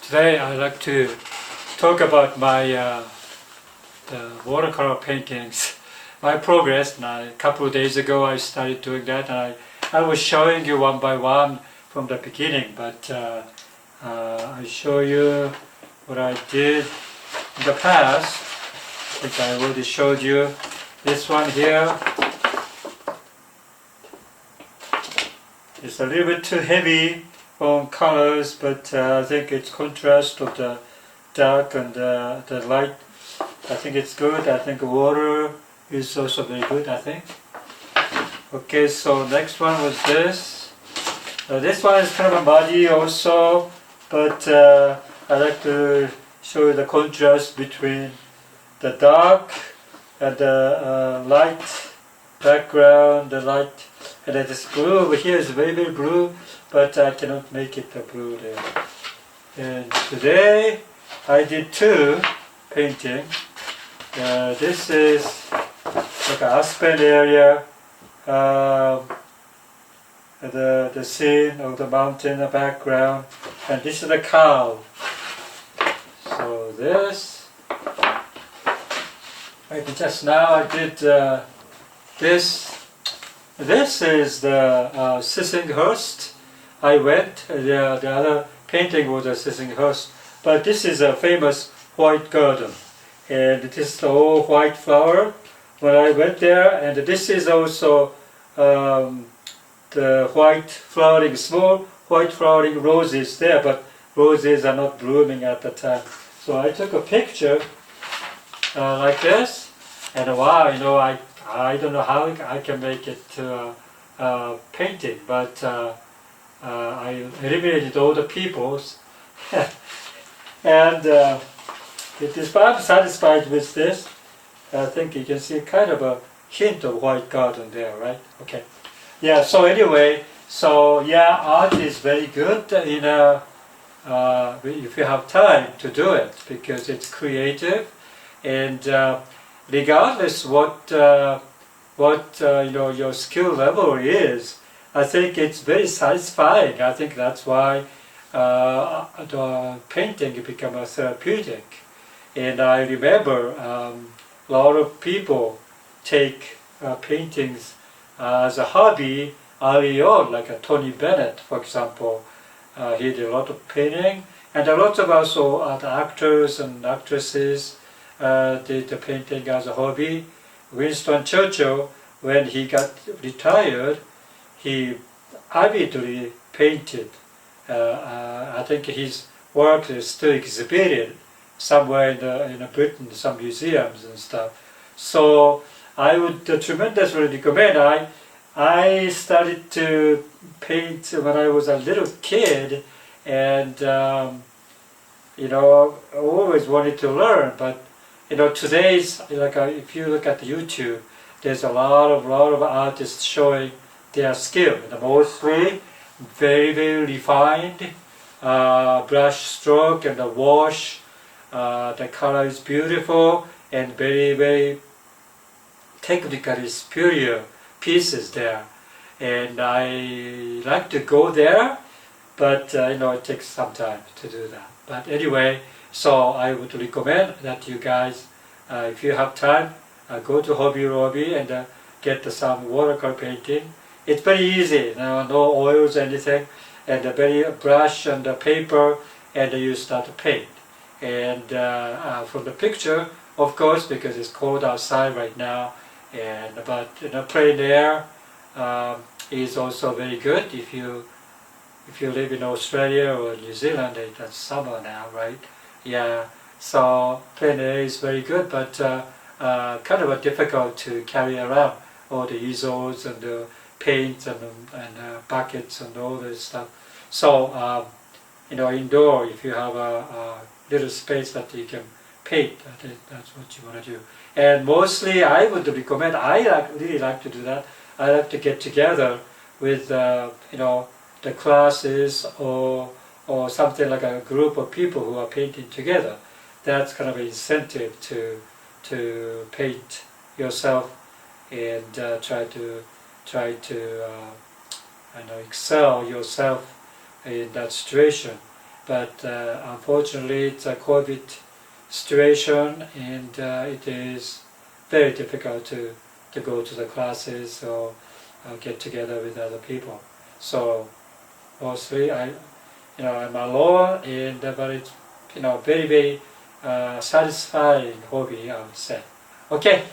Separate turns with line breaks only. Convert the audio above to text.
Today I'd like to talk about my the watercolor paintings, my progress. Now, a couple of days ago I started doing that, and I was showing you one by one from the beginning, but I show you what I did in the past, which I already showed you. This one here is a little bit too heavy on colors, but I think it's contrast of the dark and the light. I think it's good. I think water is also very good, I think. Okay, so next one was this. This one is kind of a muddy also, but I like to show you the contrast between the dark and the light background, the light, and then this blue over here is very, very blue, but I cannot make it a blue there. And today I did two paintings. This is like an Aspen area, the scene of the mountain in the background, and this is the cow. So this, like just now I did this. This is the Sissinghurst. I went, the other painting was a Sissinghurst, but this is a famous white garden, and it is all white flower when I went there, and this is also the white flowering, small white flowering roses there, but roses are not blooming at the time. So I took a picture like this, and wow, you know, I don't know how I can make it to a painting, but I eliminated all the peoples, and if I'm satisfied with this. I think you can see kind of a hint of white garden there, right? Okay. Yeah, so anyway, so yeah, art is very good in if you have time to do it, because it's creative, and regardless what you know your skill level is, I think it's very satisfying. I think that's why the painting became a therapeutic. And I remember a lot of people take paintings as a hobby early on, like Tony Bennett, for example. He did a lot of painting, and a lot of also the actors and actresses did the painting as a hobby. Winston Churchill, when he got retired, he avidly painted. I think his work is still exhibited somewhere in Britain, some museums and stuff. So I would tremendously recommend. I started to paint when I was a little kid, and you know, I always wanted to learn. But you know, today's like if you look at YouTube, there's a lot of artists showing their skill. And mostly very, very refined brush stroke and the wash. The color is beautiful and very, very technically superior pieces there. And I like to go there, but you know, it takes some time to do that. But anyway, so I would recommend that you guys, if you have time, go to Hobby Lobby and get some watercolor painting. It's very easy, no oils, anything, and a very brush and the paper, and you start to paint. And from the picture, of course, because it's cold outside right now, and but you know, plein air is also very good if you live in Australia or New Zealand. That's summer now, right? Yeah. So plein air is very good, but kind of difficult to carry around all the easels and the paints and buckets and all this stuff. So you know, indoor, if you have a little space that you can paint, that's what you want to do. And mostly I would recommend, really like to do that. I like to get together with you know, the classes or something like a group of people who are painting together. That's kind of an incentive to paint yourself and try to you know, excel yourself in that situation. but unfortunately it's a COVID situation, and it is very difficult to go to the classes or get together with other people. So mostly I'm alone, and but it's very very satisfying hobby, I would say. Okay.